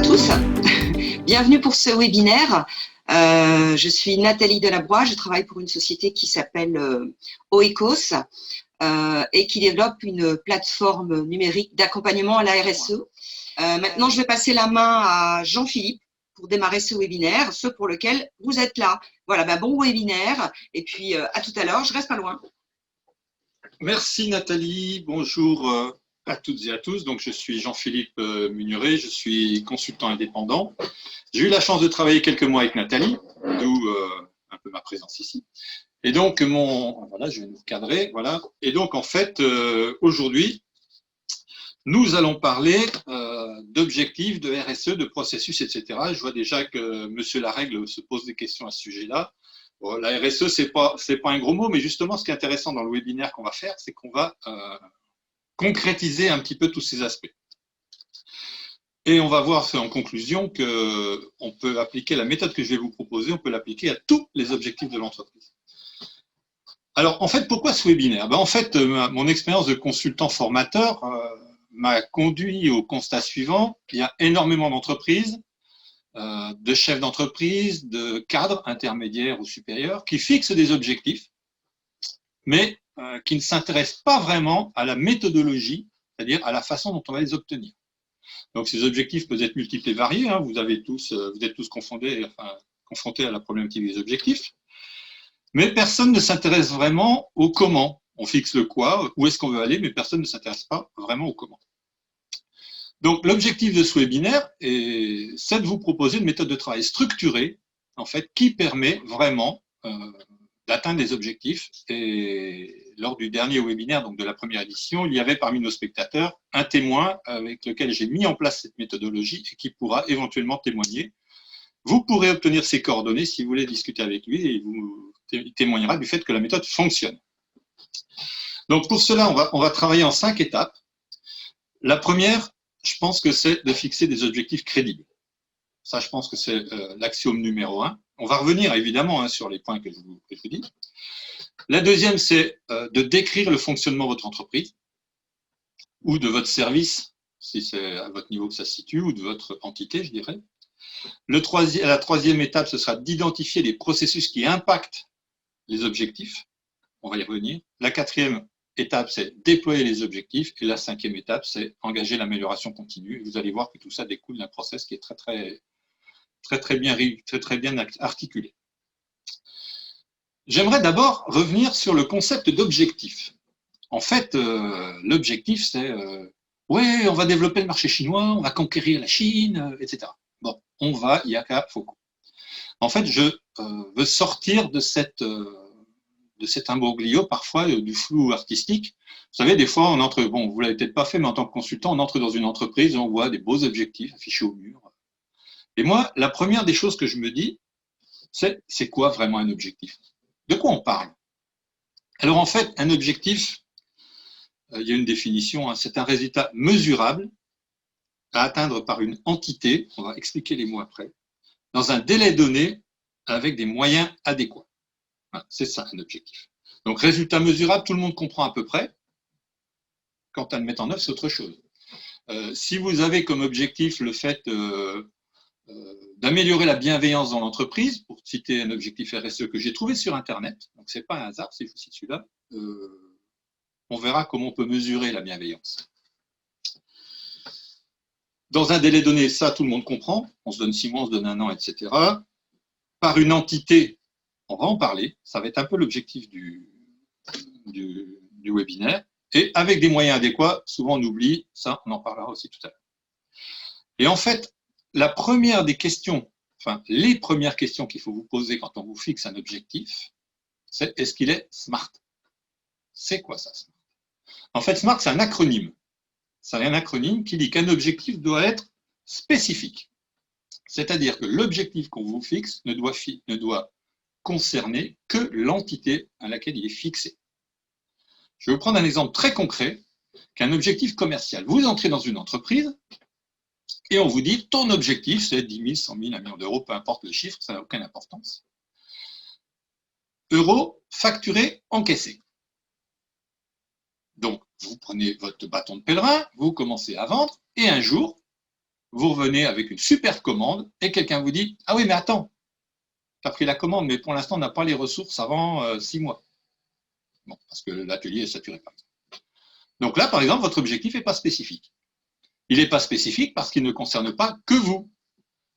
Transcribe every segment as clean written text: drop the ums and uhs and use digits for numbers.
tous, bienvenue pour ce webinaire. Je suis Nathalie Delabroix, je travaille pour une société qui s'appelle Oikos et qui développe une plateforme numérique d'accompagnement à la RSE. Maintenant, je vais passer la main à Jean-Philippe pour démarrer ce webinaire, ce pour lequel vous êtes là. Voilà, bon webinaire et puis à tout à l'heure, je reste pas loin. Merci Nathalie, bonjour à toutes et à tous. Donc, je suis Jean-Philippe Munuret, je suis consultant indépendant. J'ai eu la chance de travailler quelques mois avec Nathalie, d'où un peu ma présence ici. Et donc, voilà, je vais nous cadrer, voilà. Et donc, en fait, aujourd'hui, nous allons parler d'objectifs, de RSE, de processus, etc. Je vois déjà que Monsieur Larègle se pose des questions à ce sujet-là. Bon, la RSE, c'est pas un gros mot, mais justement, ce qui est intéressant dans le webinaire qu'on va faire, c'est qu'on va concrétiser un petit peu tous ces aspects. Et on va voir en conclusion qu'on peut appliquer la méthode que je vais vous proposer, on peut l'appliquer à tous les objectifs de l'entreprise. Alors, en fait, pourquoi ce webinaire? En fait, mon expérience de consultant formateur m'a conduit au constat suivant. Il y a énormément d'entreprises, de chefs d'entreprise, de cadres intermédiaires ou supérieurs qui fixent des objectifs, mais qui ne s'intéressent pas vraiment à la méthodologie, c'est-à-dire à la façon dont on va les obtenir. Donc, ces objectifs peuvent être multiples et variés. Hein. Vous êtes tous confrontés à la problématique des objectifs. Mais personne ne s'intéresse vraiment au comment. On fixe le quoi, où est-ce qu'on veut aller, mais personne ne s'intéresse pas vraiment au comment. Donc, l'objectif de ce webinaire, c'est de vous proposer une méthode de travail structurée, en fait, qui permet vraiment d'atteindre les objectifs. Et lors du dernier webinaire, donc de la première édition, il y avait parmi nos spectateurs un témoin avec lequel j'ai mis en place cette méthodologie et qui pourra éventuellement témoigner. Vous pourrez obtenir ses coordonnées si vous voulez discuter avec lui et il témoignera du fait que la méthode fonctionne. Donc pour cela, on va travailler en 5 étapes. La première, je pense que c'est de fixer des objectifs crédibles. Ça, je pense que c'est l'axiome numéro 1. On va revenir évidemment sur les points que je vous dis. La deuxième, c'est de décrire le fonctionnement de votre entreprise ou de votre service, si c'est à votre niveau que ça se situe, ou de votre entité, je dirais. La troisième étape, ce sera d'identifier les processus qui impactent les objectifs. On va y revenir. La quatrième étape, c'est déployer les objectifs. Et la cinquième étape, c'est engager l'amélioration continue. Vous allez voir que tout ça découle d'un process qui est très bien articulé. J'aimerais d'abord revenir sur le concept d'objectif. En fait, l'objectif, c'est ouais, on va développer le marché chinois, on va conquérir la Chine, etc. Bon, on va, yaka, foko. En fait, je veux sortir de cet imbroglio, parfois, du flou artistique. Vous savez, des fois, on entre, bon, vous l'avez peut-être pas fait, mais en tant que consultant, on entre dans une entreprise, on voit des beaux objectifs affichés au mur. Et moi, la première des choses que je me dis, c'est quoi vraiment un objectif? De quoi on parle? Alors, en fait, un objectif, il y a une définition, hein, c'est un résultat mesurable à atteindre par une entité, on va expliquer les mots après, dans un délai donné avec des moyens adéquats. Voilà, c'est ça un objectif. Donc résultat mesurable, tout le monde comprend à peu près. Quant à le mettre en œuvre, c'est autre chose. Si vous avez comme objectif le fait d'améliorer la bienveillance dans l'entreprise, pour citer un objectif RSE que j'ai trouvé sur Internet, donc c'est pas un hasard si je vous cite celui-là, on verra comment on peut mesurer la bienveillance. Dans un délai donné, ça, tout le monde comprend. On se donne 6 mois, on se donne 1 an, etc. Par une entité, on va en parler. Ça va être un peu l'objectif du webinaire. Et avec des moyens adéquats, souvent on oublie, ça, on en parlera aussi tout à l'heure. Et en fait, la première des questions, enfin, les premières questions qu'il faut vous poser quand on vous fixe un objectif, c'est est-ce qu'il est SMART? C'est quoi ça, SMART? En fait, SMART, c'est un acronyme. C'est un acronyme qui dit qu'un objectif doit être spécifique. C'est-à-dire que l'objectif qu'on vous fixe ne doit concerner que l'entité à laquelle il est fixé. Je vais vous prendre un exemple très concret qu'un objectif commercial. Vous entrez dans une entreprise et on vous dit ton objectif, c'est 10 000, 100 000, 1 million d'euros, peu importe le chiffre, ça n'a aucune importance. Euros facturés, encaissés. Donc, vous prenez votre bâton de pèlerin, vous commencez à vendre, et un jour, vous revenez avec une super commande et quelqu'un vous dit « Ah oui, mais attends, tu as pris la commande, mais pour l'instant, on n'a pas les ressources avant 6 mois. » Bon, parce que l'atelier est saturé, par exemple. Donc là, par exemple, votre objectif n'est pas spécifique. Il n'est pas spécifique parce qu'il ne concerne pas que vous.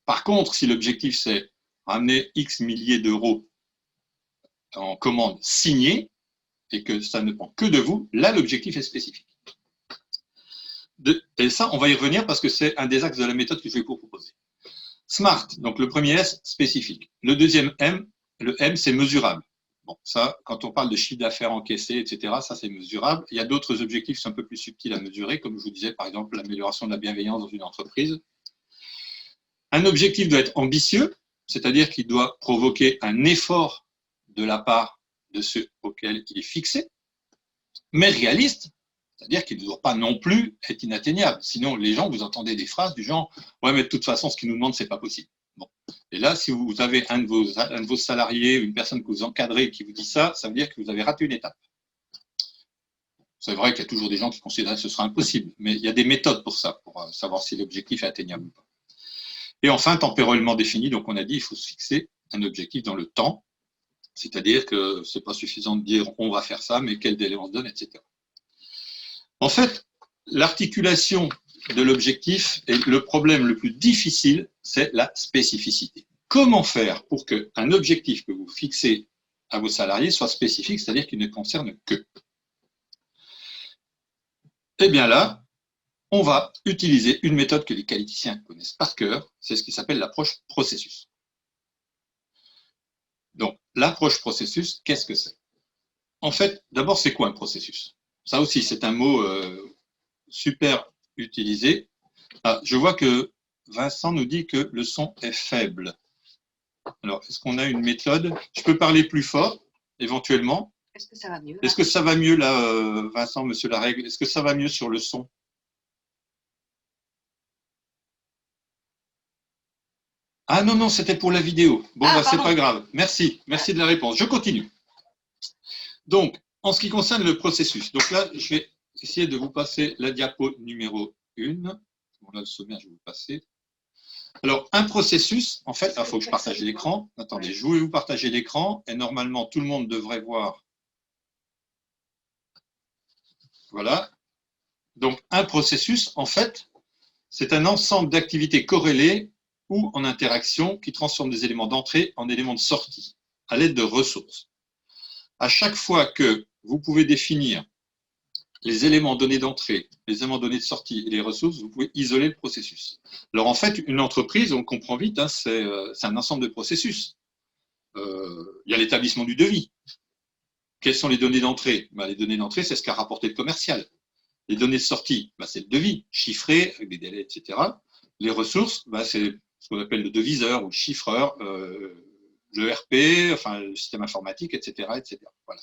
Par contre, si l'objectif, c'est ramener X milliers d'euros en commande signée et que ça ne prend que de vous, là, l'objectif est spécifique. Et ça, on va y revenir parce que c'est un des axes de la méthode que je vais vous proposer. SMART, donc le premier S, spécifique. Le deuxième M, le M, c'est mesurable. Bon, ça, quand on parle de chiffre d'affaires encaissé, etc., ça, c'est mesurable. Il y a d'autres objectifs qui sont un peu plus subtils à mesurer, comme je vous disais, par exemple, l'amélioration de la bienveillance dans une entreprise. Un objectif doit être ambitieux, c'est-à-dire qu'il doit provoquer un effort de la part de ceux auxquels il est fixé, mais réaliste, c'est-à-dire qu'il ne doit pas non plus être inatteignable. Sinon, les gens, vous entendez des phrases du genre « Ouais, mais de toute façon, ce qu'ils nous demandent, ce n'est pas possible. » Bon. Et là, si vous avez un de vos salariés, une personne que vous encadrez qui vous dit ça, ça veut dire que vous avez raté une étape. C'est vrai qu'il y a toujours des gens qui considèrent que ce sera impossible, mais il y a des méthodes pour ça, pour savoir si l'objectif est atteignable ou pas. Et enfin, temporellement défini, donc on a dit qu'il faut se fixer un objectif dans le temps, c'est-à-dire que ce n'est pas suffisant de dire on va faire ça, mais quel délai on se donne, etc. En fait, l'articulation de l'objectif et le problème le plus difficile, c'est la spécificité. Comment faire pour qu'un objectif que vous fixez à vos salariés soit spécifique, c'est-à-dire qu'il ne concerne qu'eux? Eh bien là, on va utiliser une méthode que les qualiticiens connaissent par cœur, c'est ce qui s'appelle l'approche processus. Donc, l'approche processus, qu'est-ce que c'est? En fait, d'abord, c'est quoi un processus? Ça aussi, c'est un mot super utilisé. Ah, je vois que Vincent nous dit que le son est faible. Alors, est-ce qu'on a une méthode? Je peux parler plus fort, éventuellement. Est-ce que ça va mieux? Est-ce que ça va mieux là, Vincent, monsieur Larègle? Est-ce que ça va mieux sur le son? Ah non, non, c'était pour la vidéo. Bon, bah, c'est pas grave. Merci de la réponse. Je continue. Donc, en ce qui concerne le processus, donc là, je vais essayer de vous passer la diapo numéro 1. Bon, là, le sommaire, je vais vous passer. Alors, un processus, en fait, il faut que je partage l'écran. Attendez, je vais vous partager l'écran et normalement, tout le monde devrait voir. Voilà. Donc, un processus, en fait, c'est un ensemble d'activités corrélées ou en interaction qui transforment des éléments d'entrée en éléments de sortie à l'aide de ressources. À chaque fois que vous pouvez définir les éléments donnés d'entrée, les éléments donnés de sortie et les ressources, vous pouvez isoler le processus. Alors en fait, une entreprise, on comprend vite, hein, c'est un ensemble de processus. Il y a l'établissement du devis. Quelles sont les données d'entrée? Les données d'entrée, c'est ce qu'a rapporté le commercial. Les données de sortie, c'est le devis, chiffré, avec des délais, etc. Les ressources, c'est ce qu'on appelle le deviseur ou le chiffreur, le RP, enfin le système informatique, etc. etc. Voilà.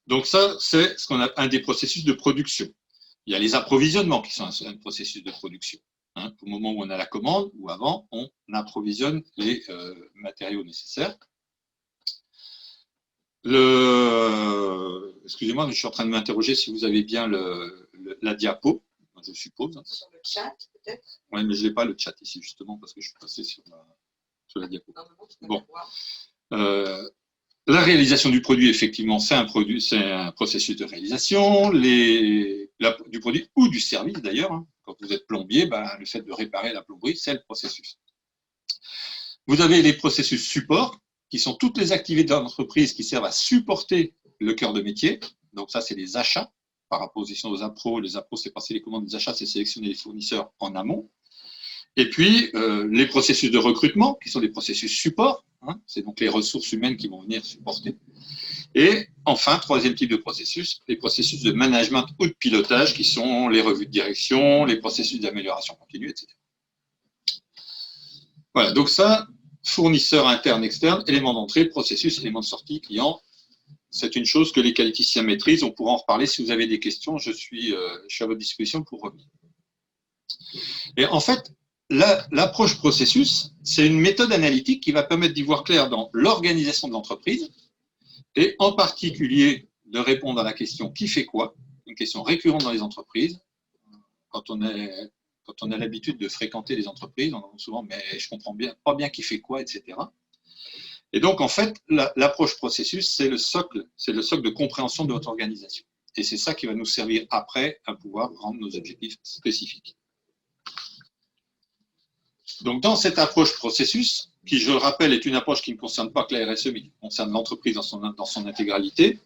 Donc ça, c'est ce qu'on a un des processus de production. Il y a les approvisionnements qui sont un processus de production. Hein. Au moment où on a la commande ou avant, on approvisionne les matériaux nécessaires. Excusez-moi, mais je suis en train de m'interroger si vous avez bien la diapo, je suppose. Sur le chat, peut-être? Oui, mais je n'ai pas le chat ici, justement, parce que je suis passé sur la diapo. Bon. La réalisation du produit, effectivement, c'est un processus de réalisation, du produit ou du service, d'ailleurs. Hein. Quand vous êtes plombier, le fait de réparer la plomberie, c'est le processus. Vous avez les processus support, qui sont toutes les activités d'entreprise qui servent à supporter le cœur de métier. Donc ça, c'est les achats, par opposition aux appros. Les appros, c'est passer les commandes, des achats, c'est sélectionner les fournisseurs en amont. Et puis, les processus de recrutement, qui sont des processus support, hein, c'est donc les ressources humaines qui vont venir supporter. Et enfin, troisième type de processus, les processus de management ou de pilotage, qui sont les revues de direction, les processus d'amélioration continue, etc. Voilà, donc ça, fournisseur interne, externe, élément d'entrée, processus, élément de sortie, client. C'est une chose que les qualiticiens maîtrisent. On pourra en reparler si vous avez des questions. Je suis à votre disposition pour revenir. Et en fait, l'approche processus, c'est une méthode analytique qui va permettre d'y voir clair dans l'organisation de l'entreprise et en particulier de répondre à la question qui fait quoi, une question récurrente dans les entreprises. Quand on est Quand on a l'habitude de fréquenter les entreprises, on entend souvent « mais je comprends pas bien qui fait quoi, etc. » Et donc, en fait, l'approche processus, c'est le socle de compréhension de votre organisation. Et c'est ça qui va nous servir après à pouvoir rendre nos objectifs spécifiques. Donc, dans cette approche processus, qui, je le rappelle, est une approche qui ne concerne pas que la RSE, mais qui concerne l'entreprise dans son intégralité,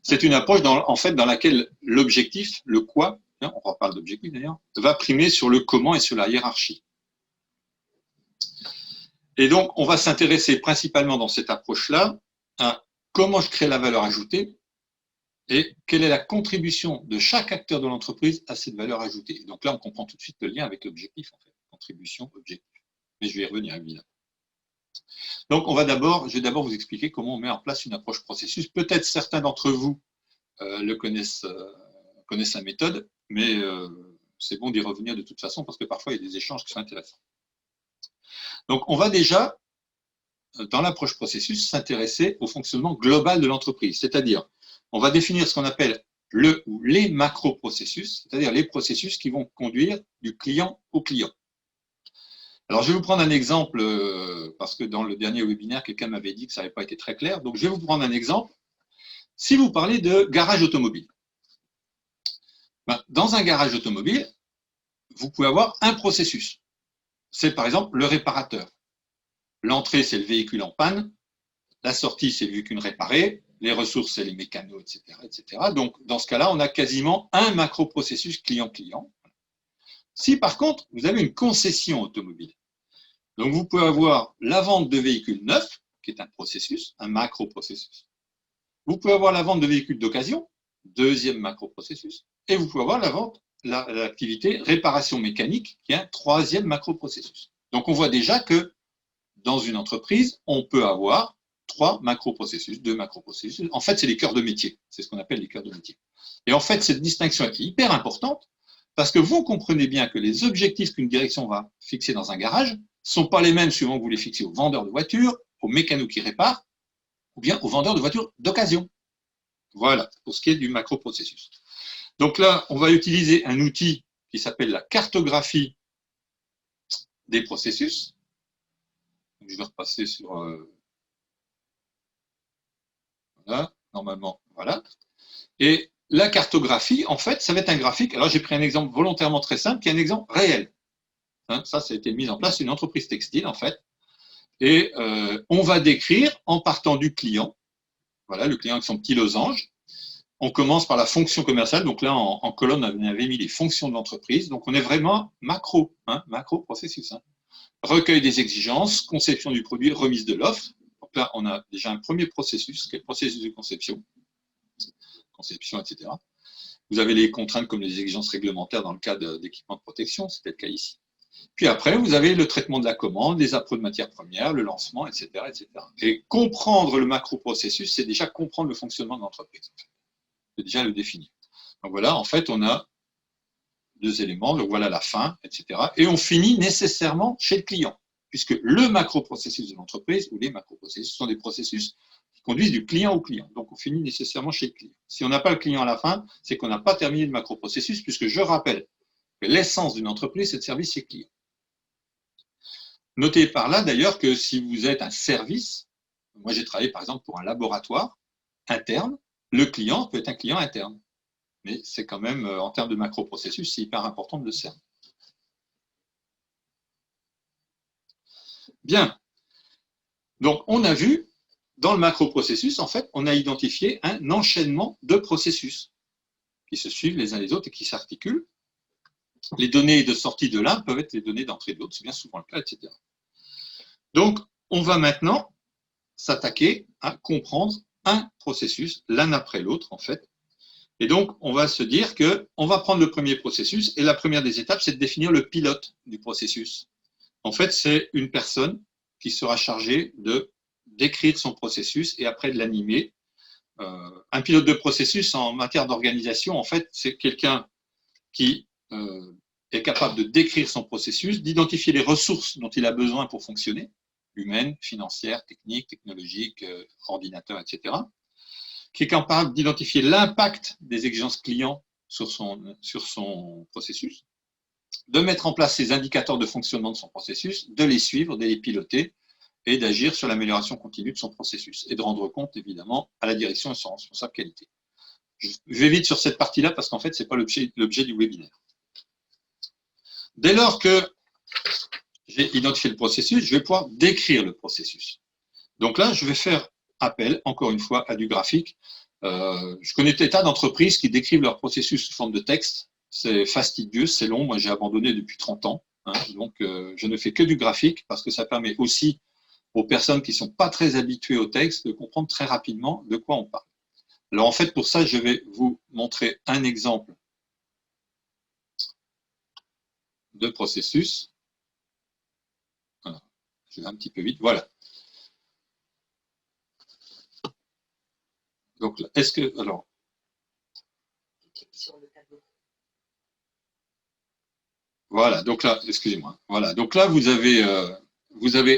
c'est une approche en fait, dans laquelle l'objectif, le quoi, on reparle d'objectif d'ailleurs, va primer sur le comment et sur la hiérarchie. Et donc, on va s'intéresser principalement dans cette approche-là à comment je crée la valeur ajoutée et quelle est la contribution de chaque acteur de l'entreprise à cette valeur ajoutée. Et donc là, on comprend tout de suite le lien avec l'objectif, en fait. Contribution, objectif. Mais je vais y revenir, évidemment. Donc, je vais d'abord vous expliquer comment on met en place une approche processus. Peut-être certains d'entre vous connaissent la méthode, mais c'est bon d'y revenir de toute façon parce que parfois, il y a des échanges qui sont intéressants. Donc, on va déjà, dans l'approche processus, s'intéresser au fonctionnement global de l'entreprise. C'est-à-dire, on va définir ce qu'on appelle le ou les macro-processus, c'est-à-dire les processus qui vont conduire du client au client. Alors, je vais vous prendre un exemple, parce que dans le dernier webinaire, quelqu'un m'avait dit que ça n'avait pas été très clair. Donc, je vais vous prendre un exemple. Si vous parlez de garage automobile, dans un garage automobile, vous pouvez avoir un processus. C'est par exemple le réparateur. L'entrée, c'est le véhicule en panne. La sortie, c'est le véhicule réparé. Les ressources, c'est les mécanos, etc., etc. Donc, dans ce cas-là, on a quasiment un macro-processus client-client. Si, par contre, vous avez une concession automobile, donc vous pouvez avoir la vente de véhicules neufs, qui est un processus, un macro-processus. Vous pouvez avoir la vente de véhicules d'occasion, deuxième macro-processus. Et vous pouvez avoir la vente, l'activité réparation mécanique, qui est un troisième macro-processus. Donc, on voit déjà que dans une entreprise, on peut avoir 3 macro-processus, 2 macro-processus. En fait, c'est les cœurs de métier. C'est ce qu'on appelle les cœurs de métier. Et en fait, cette distinction est hyper importante parce que vous comprenez bien que les objectifs qu'une direction va fixer dans un garage ne sont pas les mêmes suivant que vous les fixez aux vendeurs de voitures, aux mécanos qui réparent, ou bien aux vendeurs de voitures d'occasion. Voilà, pour ce qui est du macro-processus. Donc là, on va utiliser un outil qui s'appelle la cartographie des processus. Donc, je vais repasser sur... voilà, normalement, voilà. Et la cartographie, en fait, ça va être un graphique. Alors, j'ai pris un exemple volontairement très simple, qui est un exemple réel. Ça a été mis en place, une entreprise textile, en fait. Et on va décrire, en partant du client, voilà, le client avec son petit losange. On commence par la fonction commerciale. Donc là, en colonne, on avait mis les fonctions de l'entreprise. Donc, on est vraiment macro, macro processus. Recueil des exigences, conception du produit, remise de l'offre. Donc là, on a déjà un premier processus, qui est le processus de conception, etc. Vous avez les contraintes comme les exigences réglementaires dans le cas d'équipements de protection, c'est le cas ici. Puis après, vous avez le traitement de la commande, les approches de matières premières, le lancement, etc., etc. Et comprendre le macro-processus, c'est déjà comprendre le fonctionnement de l'entreprise. C'est déjà le définir. Donc voilà, en fait, on a 2 éléments, donc voilà la fin, etc. Et on finit nécessairement chez le client, puisque le macro-processus de l'entreprise ou les macro-processus sont des processus qui conduisent du client au client. Donc on finit nécessairement chez le client. Si on n'a pas le client à la fin, c'est qu'on n'a pas terminé le macro-processus, puisque je rappelle que l'essence d'une entreprise, c'est de servir ses clients. Notez par là d'ailleurs que si vous êtes un service, moi j'ai travaillé par exemple pour un laboratoire interne, le client peut être un client interne. Mais c'est quand même, en termes de macro-processus, c'est hyper important de le cerner. Bien. Donc, on a vu, dans le macro-processus, en fait, on a identifié un enchaînement de processus qui se suivent les uns les autres et qui s'articulent. Les données de sortie de l'un peuvent être les données d'entrée de l'autre, c'est bien souvent le cas, etc. Donc, on va maintenant s'attaquer à comprendre un processus, l'un après l'autre, en fait. Et donc, on va se dire qu'on va prendre le premier processus et la première des étapes, c'est de définir le pilote du processus. En fait, c'est une personne qui sera chargée de décrire son processus et après de l'animer. Un pilote de processus en matière d'organisation, en fait, c'est quelqu'un qui est capable de décrire son processus, d'identifier les ressources dont il a besoin pour fonctionner, humaines, financières, techniques, technologiques, ordinateurs, etc., qui est capable d'identifier l'impact des exigences clients sur son processus, de mettre en place ces indicateurs de fonctionnement de son processus, de les suivre, de les piloter et d'agir sur l'amélioration continue de son processus et de rendre compte évidemment à la direction et son responsable qualité. Je vais vite sur cette partie-là parce qu'en fait, ce n'est pas l'objet du webinaire. Dès lors que j'ai identifié le processus, je vais pouvoir décrire le processus. Donc là, je vais faire appel, encore une fois, à du graphique. Je connais des tas d'entreprises qui décrivent leur processus sous forme de texte. C'est fastidieux, c'est long. Moi, j'ai abandonné depuis 30 ans. Hein, donc, je ne fais que du graphique parce que ça permet aussi aux personnes qui ne sont pas très habituées au texte de comprendre très rapidement de quoi on parle. Alors, en fait, pour ça, je vais vous montrer un exemple de processus. Voilà. Je vais un petit peu vite. Voilà. Donc, est-ce que. Alors. Voilà, donc là, excusez-moi. Voilà, donc là, vous avez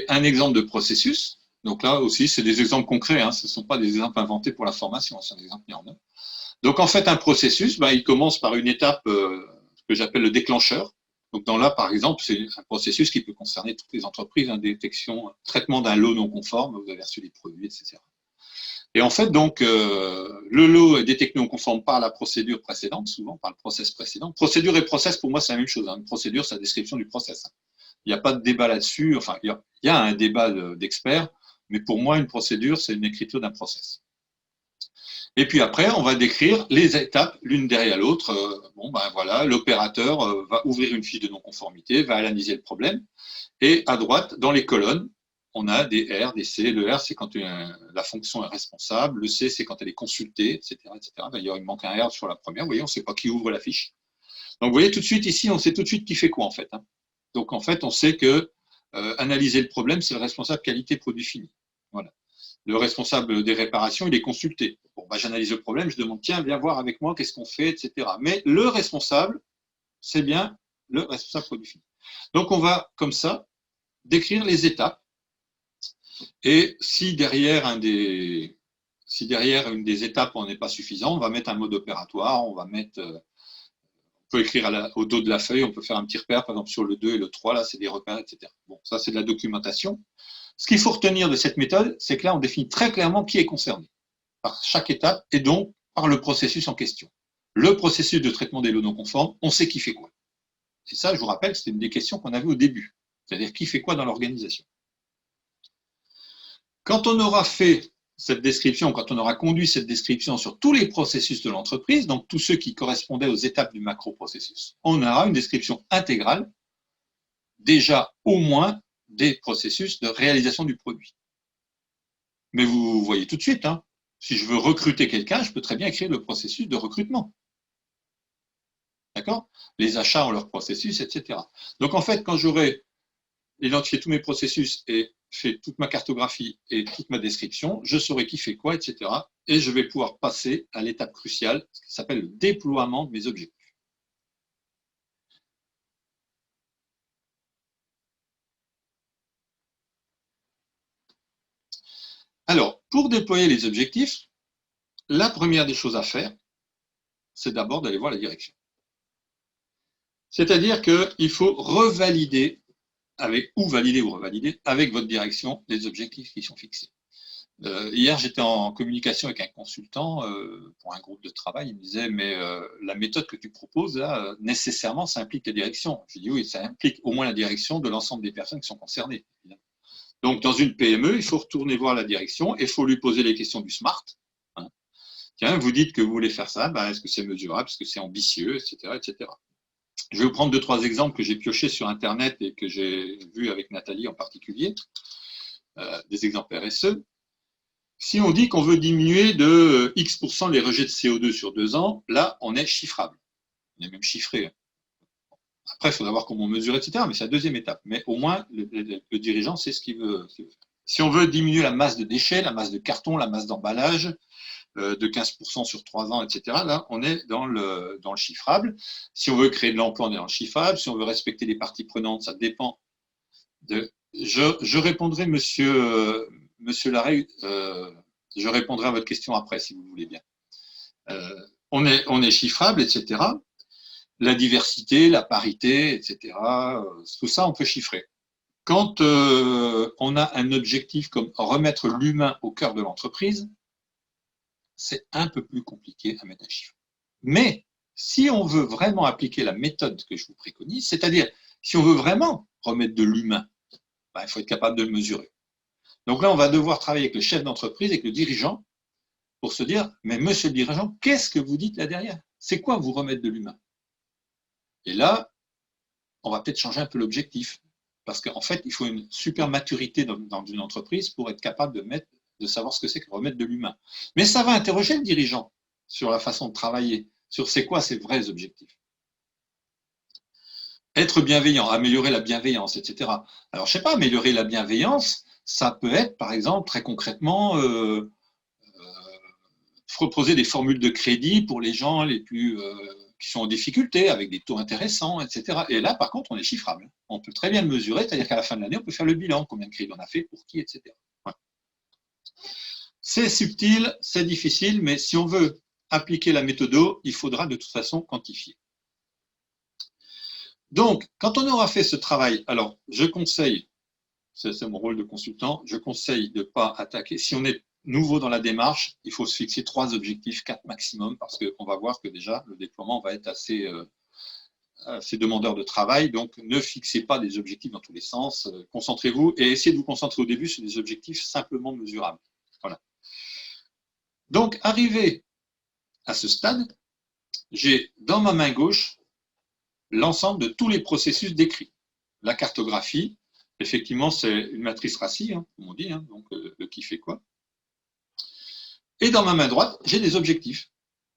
un exemple de processus. Donc là aussi, c'est des exemples concrets, hein, ce ne sont pas des exemples inventés pour la formation, c'est des exemples mis en œuvre. Donc en fait, un processus, il commence par une étape que j'appelle le déclencheur. Donc dans là, par exemple, c'est un processus qui peut concerner toutes les entreprises, hein, détection, traitement d'un lot non conforme, vous avez reçu des produits, etc. Et en fait, donc, le lot est détecté non conforme par la procédure précédente, souvent par le process précédent. Procédure et process, pour moi, c'est la même chose. Hein. Une procédure, c'est la description du process. Hein. Il n'y a pas de débat là-dessus. Enfin, il y a un débat d'experts, mais pour moi, une procédure, c'est une écriture d'un process. Et puis après, on va décrire les étapes l'une derrière l'autre. Voilà, l'opérateur va ouvrir une fiche de non-conformité, va analyser le problème. Et à droite, dans les colonnes, on a des R, des C. Le R, c'est quand la fonction est responsable. Le C, c'est quand elle est consultée, etc. etc. D'ailleurs, il manque un R sur la première. Vous voyez, on ne sait pas qui ouvre la fiche. Donc, vous voyez, tout de suite, ici, on sait tout de suite qui fait quoi, en fait. Hein. Donc, en fait, on sait que analyser le problème, c'est le responsable qualité produit fini. Voilà. Le responsable des réparations, il est consulté. Bon, j'analyse le problème, je demande, tiens, viens voir avec moi, qu'est-ce qu'on fait, etc. Mais le responsable, c'est bien le responsable produit fini. Donc, on va, comme ça, décrire les étapes. Et si derrière une des étapes on n'est pas suffisant, on va mettre un mode opératoire, on peut écrire au dos de la feuille, on peut faire un petit repère, par exemple sur le 2 et le 3, là c'est des repères, etc. Bon, ça c'est de la documentation. Ce qu'il faut retenir de cette méthode, c'est que là on définit très clairement qui est concerné par chaque étape et donc par le processus en question. Le processus de traitement des lots non conformes, on sait qui fait quoi. Et ça, je vous rappelle, c'était une des questions qu'on avait au début, c'est-à-dire qui fait quoi dans l'organisation. Quand on aura fait cette description, quand on aura conduit cette description sur tous les processus de l'entreprise, donc tous ceux qui correspondaient aux étapes du macro-processus, on aura une description intégrale, déjà au moins des processus de réalisation du produit. Mais vous voyez tout de suite, hein, si je veux recruter quelqu'un, je peux très bien écrire le processus de recrutement. D'accord? Les achats ont leur processus, etc. Donc en fait, quand j'aurai identifié tous mes processus et fait toute ma cartographie et toute ma description, je saurai qui fait quoi, etc. Et je vais pouvoir passer à l'étape cruciale, ce qui s'appelle le déploiement de mes objectifs. Alors, pour déployer les objectifs, la première des choses à faire, c'est d'abord d'aller voir la direction. C'est-à-dire qu'il faut revalider valider ou revalider avec votre direction les objectifs qui sont fixés. Hier, j'étais en communication avec un consultant pour un groupe de travail. Il me disait, mais la méthode que tu proposes, là, nécessairement, ça implique la direction. Je dis, oui, ça implique au moins la direction de l'ensemble des personnes qui sont concernées. Évidemment. Donc, dans une PME, il faut retourner voir la direction et il faut lui poser les questions du SMART. Hein. Tiens, vous dites que vous voulez faire ça, est-ce que c'est mesurable, est-ce que c'est ambitieux, etc., etc. Je vais vous prendre 2-3 exemples que j'ai piochés sur Internet et que j'ai vus avec Nathalie en particulier, des exemples RSE. Si on dit qu'on veut diminuer de X% les rejets de CO2 sur 2 ans, là, on est chiffrable. On est même chiffré. Après, il faudra voir comment on mesure, etc. Mais c'est la deuxième étape. Mais au moins, le dirigeant sait ce qu'il veut faire. Si on veut diminuer la masse de déchets, la masse de carton, la masse d'emballage, de 15% sur 3 ans, etc., là, on est dans le chiffrable. Si on veut créer de l'emploi, on est dans le chiffrable. Si on veut respecter les parties prenantes, ça dépend de... Je répondrai, monsieur Larrey, je répondrai à votre question après, si vous voulez bien. On est chiffrable, etc. la diversité, la parité, etc. Tout ça, on peut chiffrer. Quand on a un objectif comme remettre l'humain au cœur de l'entreprise, c'est un peu plus compliqué à mettre un chiffre. Mais si on veut vraiment appliquer la méthode que je vous préconise, c'est-à-dire si on veut vraiment remettre de l'humain, ben, il faut être capable de le mesurer. Donc là, on va devoir travailler avec le chef d'entreprise, avec le dirigeant, pour se dire, mais monsieur le dirigeant, qu'est-ce que vous dites là derrière? C'est quoi vous remettre de l'humain? Et là, on va peut-être changer un peu l'objectif. Parce qu'en fait, il faut une super maturité dans une entreprise pour être capable de savoir ce que c'est que remettre de l'humain. Mais ça va interroger le dirigeant sur la façon de travailler, sur c'est quoi ses vrais objectifs. Être bienveillant, améliorer la bienveillance, etc. Alors, je sais pas, améliorer la bienveillance, ça peut être, par exemple, très concrètement, proposer des formules de crédit pour les gens les plus qui sont en difficulté, avec des taux intéressants, etc. Et là, par contre, on est chiffrable. On peut très bien le mesurer, c'est-à-dire qu'à la fin de l'année, on peut faire le bilan, combien de crédits on a fait, pour qui, etc. Voilà. C'est subtil, c'est difficile, mais si on veut appliquer la méthode, il faudra de toute façon quantifier. Donc, quand on aura fait ce travail, alors, je conseille, c'est mon rôle de consultant, je conseille de ne pas attaquer. Si on est nouveau dans la démarche, il faut se fixer 3 objectifs, 4 maximum, parce qu'on va voir que déjà, le déploiement va être assez demandeur de travail. Donc, ne fixez pas des objectifs dans tous les sens. Concentrez-vous et essayez de vous concentrer au début sur des objectifs simplement mesurables. Voilà. Donc, arrivé à ce stade, j'ai dans ma main gauche l'ensemble de tous les processus décrits. La cartographie, effectivement, c'est une matrice RACI, comme on dit, donc le qui fait quoi. Et dans ma main droite, j'ai des objectifs.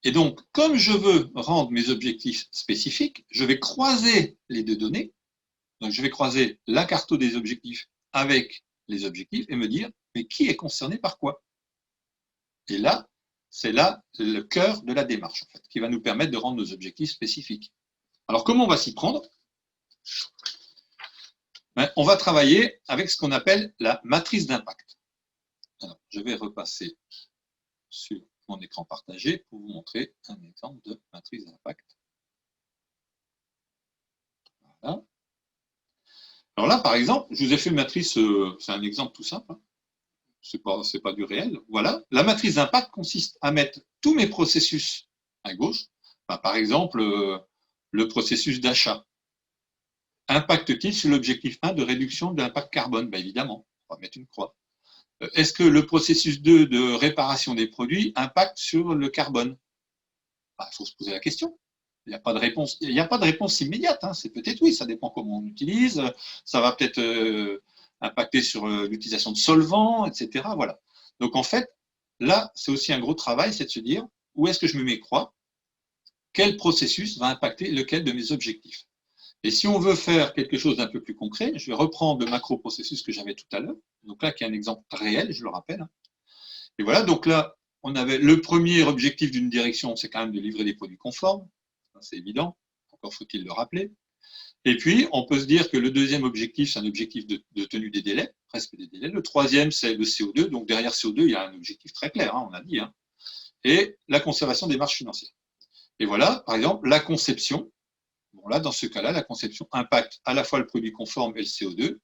Et donc, comme je veux rendre mes objectifs spécifiques, je vais croiser les deux données. Donc, je vais croiser la carte des objectifs avec les objectifs et me dire, mais qui est concerné par quoi? Et là, c'est là le cœur de la démarche, en fait, qui va nous permettre de rendre nos objectifs spécifiques. Alors, comment on va s'y prendre? On va travailler avec ce qu'on appelle la matrice d'impact. Alors, je vais repasser sur mon écran partagé pour vous montrer un exemple de matrice d'impact. Voilà. Alors là, par exemple, je vous ai fait une matrice, c'est un exemple tout simple, c'est pas du réel. Voilà, la matrice d'impact consiste à mettre tous mes processus à gauche. Par exemple, le processus d'achat. Impacte-t-il sur l'objectif 1 de réduction de l'impact carbone? Évidemment, on va mettre une croix. Est-ce que le processus 2 de réparation des produits impacte sur le carbone? Il faut se poser la question. Il n'y a pas de réponse. Il n'y a pas de réponse immédiate. C'est peut-être oui, ça dépend comment on utilise. Ça va peut-être impacter sur l'utilisation de solvants, etc. Voilà. Donc en fait, là, c'est aussi un gros travail, c'est de se dire où est-ce que je me mets croix? Quel processus va impacter lequel de mes objectifs? Et si on veut faire quelque chose d'un peu plus concret, je vais reprendre le macro-processus que j'avais tout à l'heure. Donc là, qui est un exemple réel, je le rappelle. Et voilà, donc là, on avait le premier objectif d'une direction, c'est quand même de livrer des produits conformes. C'est évident, encore faut-il le rappeler. Et puis, on peut se dire que le deuxième objectif, c'est un objectif de tenue des délais, presque des délais. Le troisième, c'est le CO2. Donc derrière CO2, il y a un objectif très clair, on a dit. Et la conservation des marges financières. Et voilà, par exemple, la conception. Bon, là, dans ce cas-là, la conception impacte à la fois le produit conforme et le CO2,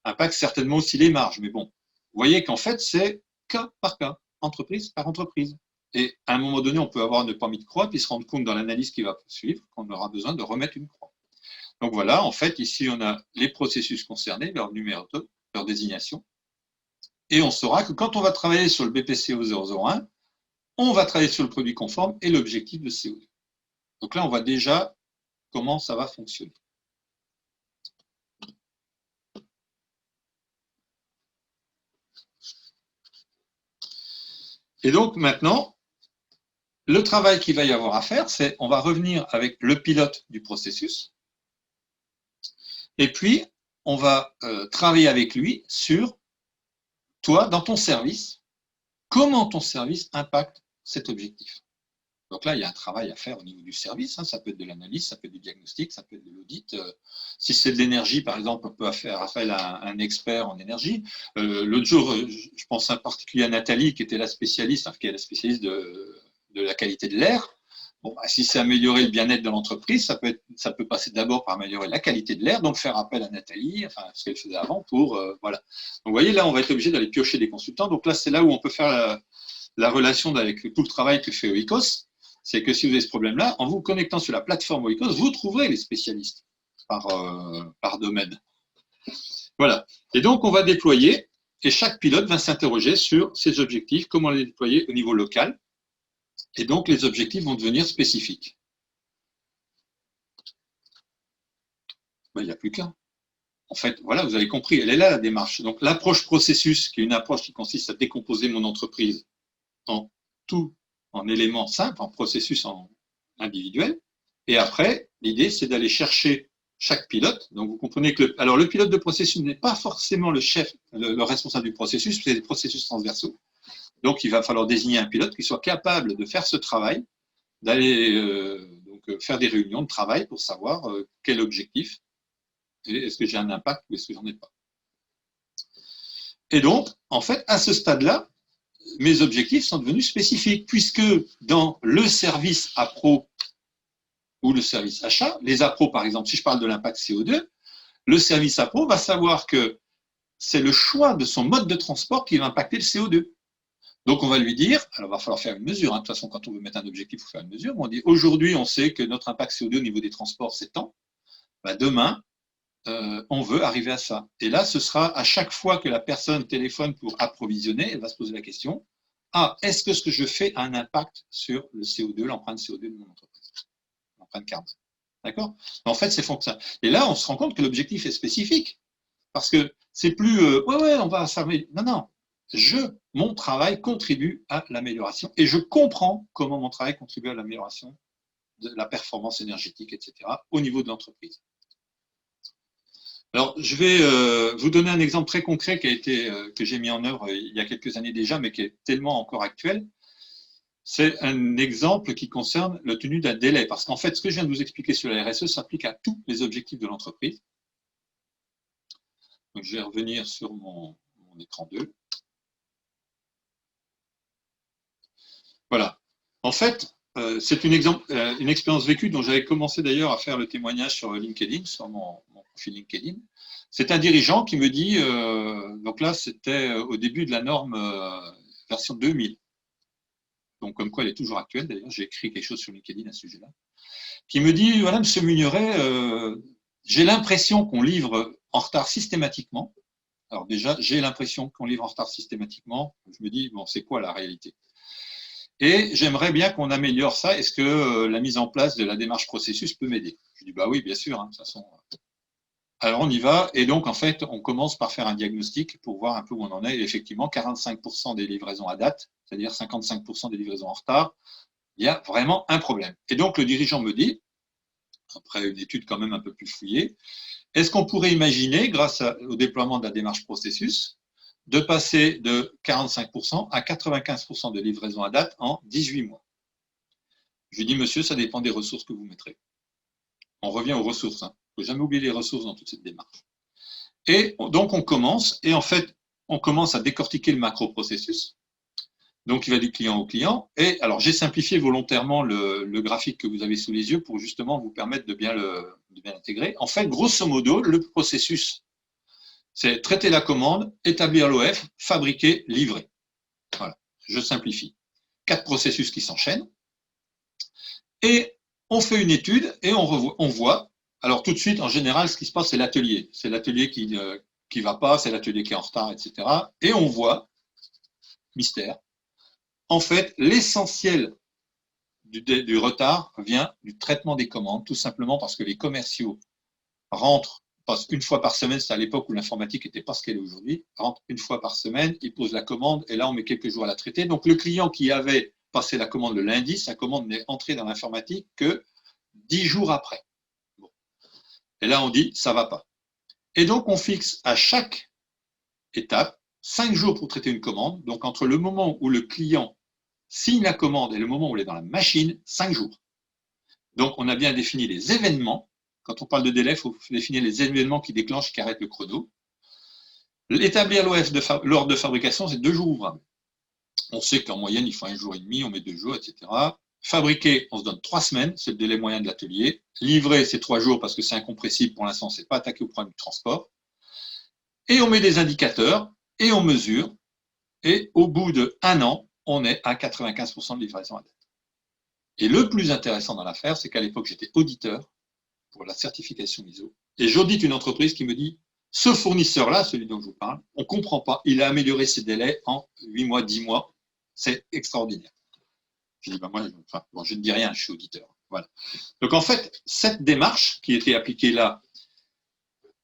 impacte certainement aussi les marges. Mais bon, vous voyez qu'en fait, c'est cas par cas, entreprise par entreprise. Et à un moment donné, on peut avoir ne pas mis de croix, puis se rendre compte dans l'analyse qui va suivre qu'on aura besoin de remettre une croix. Donc voilà, en fait, ici, on a les processus concernés, leur numéro, leur désignation. Et on saura que quand on va travailler sur le BPCO 001, on va travailler sur le produit conforme et l'objectif de CO2. Donc là, on voit déjà comment ça va fonctionner. Et donc maintenant, le travail qu'il va y avoir à faire, c'est on va revenir avec le pilote du processus. Et puis, on va travailler avec lui sur, toi, dans ton service, comment ton service impacte cet objectif. Donc là, il y a un travail à faire au niveau du service. Ça peut être de l'analyse, ça peut être du diagnostic, ça peut être de l'audit. Si c'est de l'énergie, par exemple, on peut faire appel à un expert en énergie. L'autre jour, je pense en particulier à Nathalie, qui était la spécialiste, qui est la spécialiste de la qualité de l'air. Bon, bah, si c'est améliorer le bien-être de l'entreprise, ça peut passer d'abord par améliorer la qualité de l'air, donc faire appel à Nathalie, enfin ce qu'elle faisait avant pour voilà. Donc vous voyez là, on va être obligé d'aller piocher des consultants. Donc là, c'est là où on peut faire la relation avec tout le travail que fait Oikos. C'est que si vous avez ce problème-là, en vous connectant sur la plateforme Oikos, vous trouverez les spécialistes par domaine. Voilà. Et donc on va déployer, et chaque pilote va s'interroger sur ses objectifs, comment les déployer au niveau local. Et donc, les objectifs vont devenir spécifiques. Ben, il n'y a plus qu'un. En fait, voilà, vous avez compris, elle est là la démarche. Donc, l'approche processus, qui est une approche qui consiste à décomposer mon entreprise en éléments simples, en processus individuels. Et après, l'idée, c'est d'aller chercher chaque pilote. Donc, vous comprenez que le pilote de processus n'est pas forcément le chef, le responsable du processus, c'est des processus transversaux. Donc, il va falloir désigner un pilote qui soit capable de faire ce travail, d'aller faire des réunions de travail pour savoir quel objectif, et est-ce que j'ai un impact ou est-ce que j'en ai pas. Et donc, en fait, à ce stade-là, mes objectifs sont devenus spécifiques, puisque dans le service appro ou le service achat, les appros par exemple, si je parle de l'impact CO2, le service appro va savoir que c'est le choix de son mode de transport qui va impacter le CO2. Donc, on va lui dire, alors il va falloir faire une mesure, hein. De toute façon, quand on veut mettre un objectif, il faut faire une mesure. On dit, aujourd'hui, on sait que notre impact CO2 au niveau des transports, c'est tant. Ben, demain, on veut arriver à ça. Et là, ce sera à chaque fois que la personne téléphone pour approvisionner, elle va se poser la question, est-ce que ce que je fais a un impact sur le CO2, l'empreinte CO2 de mon entreprise, l'empreinte carbone. D'accord? En fait, c'est ça. Et là, on se rend compte que l'objectif est spécifique. Parce que c'est plus, on va s'armer. Non. Mon travail contribue à l'amélioration et je comprends comment mon travail contribue à l'amélioration de la performance énergétique, etc., au niveau de l'entreprise. Alors, je vais vous donner un exemple très concret que j'ai mis en œuvre il y a quelques années déjà, mais qui est tellement encore actuel. C'est un exemple qui concerne le tenu d'un délai. Parce qu'en fait, ce que je viens de vous expliquer sur la RSE s'applique à tous les objectifs de l'entreprise. Donc, je vais revenir sur mon écran 2. Voilà. En fait, c'est une expérience vécue dont j'avais commencé d'ailleurs à faire le témoignage sur LinkedIn, sur mon profil LinkedIn. C'est un dirigeant qui me dit, donc là c'était au début de la norme version 2000, donc comme quoi elle est toujours actuelle d'ailleurs, j'ai écrit quelque chose sur LinkedIn à ce sujet-là, qui me dit, voilà, monsieur Mugneret, j'ai l'impression qu'on livre en retard systématiquement. Alors déjà, j'ai l'impression qu'on livre en retard systématiquement, je me dis, bon, c'est quoi la réalité ? Et j'aimerais bien qu'on améliore ça. Est-ce que la mise en place de la démarche processus peut m'aider? Je dis, bah oui, bien sûr, hein, de toute façon. Alors, on y va. Et donc, en fait, on commence par faire un diagnostic pour voir un peu où on en est. Et effectivement, 45% des livraisons à date, c'est-à-dire 55% des livraisons en retard, il y a vraiment un problème. Et donc, le dirigeant me dit, après une étude quand même un peu plus fouillée, est-ce qu'on pourrait imaginer, grâce au déploiement de la démarche processus, de passer de 45% à 95% de livraison à date en 18 mois. Je lui dis, monsieur, ça dépend des ressources que vous mettrez. On revient aux ressources. Il ne faut jamais oublier les ressources dans toute cette démarche. Et donc, on commence, et en fait, on commence à décortiquer le macro-processus. Donc, il va du client au client. Et alors, j'ai simplifié volontairement le graphique que vous avez sous les yeux pour justement vous permettre de bien l'intégrer. En fait, grosso modo, le processus, c'est traiter la commande, établir l'OF, fabriquer, livrer. Voilà, je simplifie. 4 processus qui s'enchaînent. Et on fait une étude et on voit. Alors tout de suite, en général, ce qui se passe, c'est l'atelier. C'est l'atelier qui ne va pas, c'est l'atelier qui est en retard, etc. Et on voit, mystère, en fait, l'essentiel du retard vient du traitement des commandes, tout simplement parce que les commerciaux passent une fois par semaine, c'est à l'époque où l'informatique n'était pas ce qu'elle est aujourd'hui, rentre une fois par semaine, ils posent la commande et là on met quelques jours à la traiter. Donc le client qui avait passé la commande le lundi, sa commande n'est entrée dans l'informatique que 10 jours après. Bon. Et là on dit ça ne va pas. Et donc on fixe à chaque étape 5 jours pour traiter une commande. Donc entre le moment où le client signe la commande et le moment où elle est dans la machine, 5 jours. Donc on a bien défini les événements. Quand on parle de délai, il faut définir les événements qui déclenchent et qui arrêtent le chrono. Établir l'ordre de fabrication, c'est 2 jours ouvrables. On sait qu'en moyenne, il faut 1 jour et demi, on met 2 jours, etc. Fabriquer, on se donne 3 semaines, c'est le délai moyen de l'atelier. Livrer, c'est 3 jours parce que c'est incompressible pour l'instant, c'est pas attaqué au problème du transport. Et on met des indicateurs et on mesure. Et au bout d'1 an, on est à 95% de livraison à date. Et le plus intéressant dans l'affaire, c'est qu'à l'époque, j'étais auditeur pour la certification ISO. Et j'audite une entreprise qui me dit, ce fournisseur-là, celui dont je vous parle, on ne comprend pas, il a amélioré ses délais en 8 mois, 10 mois. C'est extraordinaire. Je dis, moi, je ne dis rien, je suis auditeur. Voilà. Donc en fait, cette démarche qui était appliquée là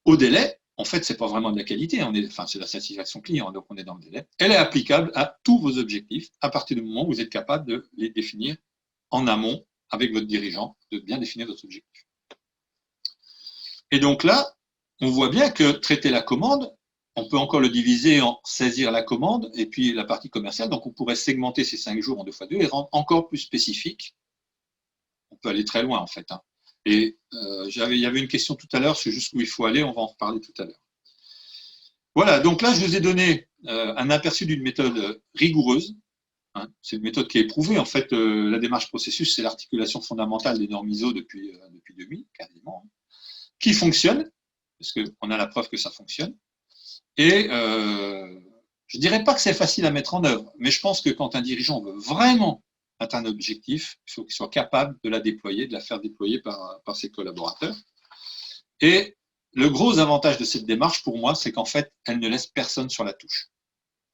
au délai, en fait, ce n'est pas vraiment de la qualité, c'est la satisfaction client, donc on est dans le délai. Elle est applicable à tous vos objectifs à partir du moment où vous êtes capable de les définir en amont avec votre dirigeant, de bien définir votre objectif. Et donc là, on voit bien que traiter la commande, on peut encore le diviser en saisir la commande et puis la partie commerciale. Donc on pourrait segmenter ces 5 jours en 2x2 et rendre encore plus spécifique. On peut aller très loin en fait. Et il y avait une question tout à l'heure sur jusqu'où il faut aller, on va en reparler tout à l'heure. Voilà, donc là je vous ai donné un aperçu d'une méthode rigoureuse. C'est une méthode qui est éprouvée. En fait, la démarche processus, c'est l'articulation fondamentale des normes ISO depuis 2000, quasiment, qui fonctionne, parce qu'on a la preuve que ça fonctionne. Et je ne dirais pas que c'est facile à mettre en œuvre, mais je pense que quand un dirigeant veut vraiment atteindre un objectif, il faut qu'il soit capable de la déployer, de la faire déployer par ses collaborateurs. Et le gros avantage de cette démarche, pour moi, c'est qu'en fait, elle ne laisse personne sur la touche.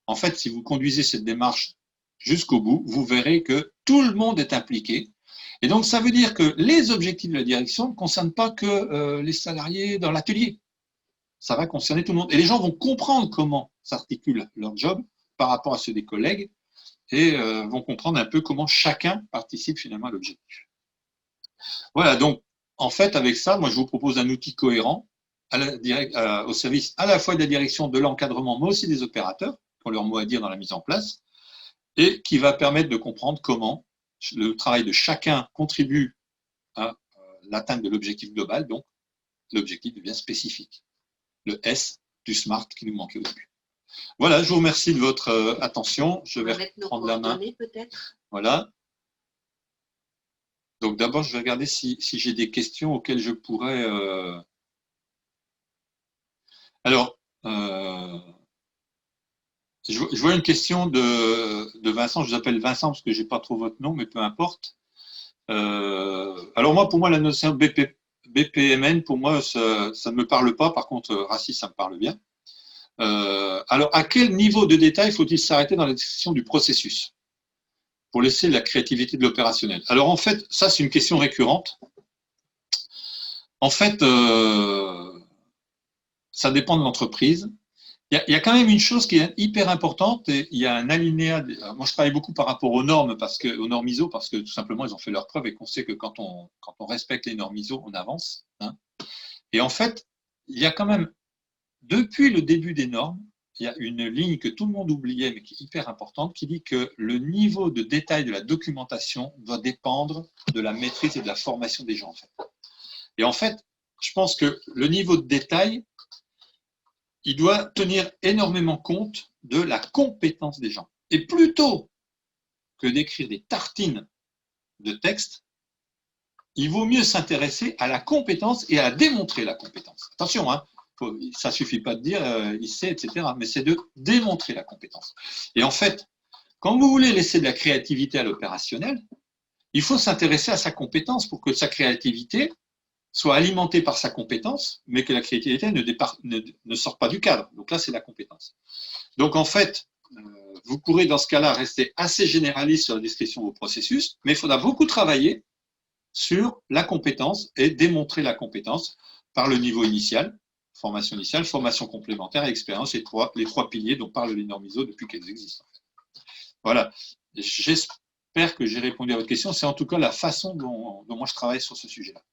En fait, si vous conduisez cette démarche jusqu'au bout, vous verrez que tout le monde est impliqué. Et donc, ça veut dire que les objectifs de la direction ne concernent pas que les salariés dans l'atelier. Ça va concerner tout le monde. Et les gens vont comprendre comment s'articule leur job par rapport à ceux des collègues et vont comprendre un peu comment chacun participe finalement à l'objectif. Voilà, donc en fait, avec ça, moi je vous propose un outil cohérent au service à la fois de la direction, de l'encadrement, mais aussi des opérateurs, qui ont leur mot à dire dans la mise en place, et qui va permettre de comprendre comment le travail de chacun contribue à l'atteinte de l'objectif global, donc l'objectif devient spécifique. Le S du SMART qui nous manquait au début. Voilà, je vous remercie de votre attention. Je vais prendre la main. Voilà. Donc d'abord, je vais regarder si j'ai des questions auxquelles je pourrais… Alors, je vois une question de Vincent. Je vous appelle Vincent parce que je n'ai pas trop votre nom, mais peu importe. Alors moi, pour moi, la notion BPMN, pour moi, ça ne me parle pas. Par contre, racisme, ça me parle bien. Alors, à quel niveau de détail faut-il s'arrêter dans la description du processus pour laisser la créativité de l'opérationnel? Alors, en fait, ça, c'est une question récurrente. En fait, ça dépend de l'entreprise. Il y a quand même une chose qui est hyper importante, et il y a un alinéa. Moi, je travaille beaucoup par rapport aux normes, aux normes ISO, parce que tout simplement, ils ont fait leur preuve et qu'on sait que quand on respecte les normes ISO, on avance. Et en fait, il y a quand même, depuis le début des normes, il y a une ligne que tout le monde oubliait, mais qui est hyper importante, qui dit que le niveau de détail de la documentation doit dépendre de la maîtrise et de la formation des gens. En fait. Et en fait, je pense que le niveau de détail, il doit tenir énormément compte de la compétence des gens. Et plutôt que d'écrire des tartines de texte, il vaut mieux s'intéresser à la compétence et à démontrer la compétence. Attention, ça ne suffit pas de dire il sait, etc. Mais c'est de démontrer la compétence. Et en fait, quand vous voulez laisser de la créativité à l'opérationnel, il faut s'intéresser à sa compétence pour que sa créativité soit alimentée par sa compétence, mais que la créativité ne sorte pas du cadre. Donc là, c'est la compétence. Donc en fait, vous pourrez dans ce cas-là rester assez généraliste sur la description de vos processus, mais il faudra beaucoup travailler sur la compétence et démontrer la compétence par le niveau initial, formation initiale, formation complémentaire et expérience, les trois piliers dont parlent les normes ISO depuis qu'elles existent. Voilà. J'espère que j'ai répondu à votre question. C'est en tout cas la façon dont moi je travaille sur ce sujet-là.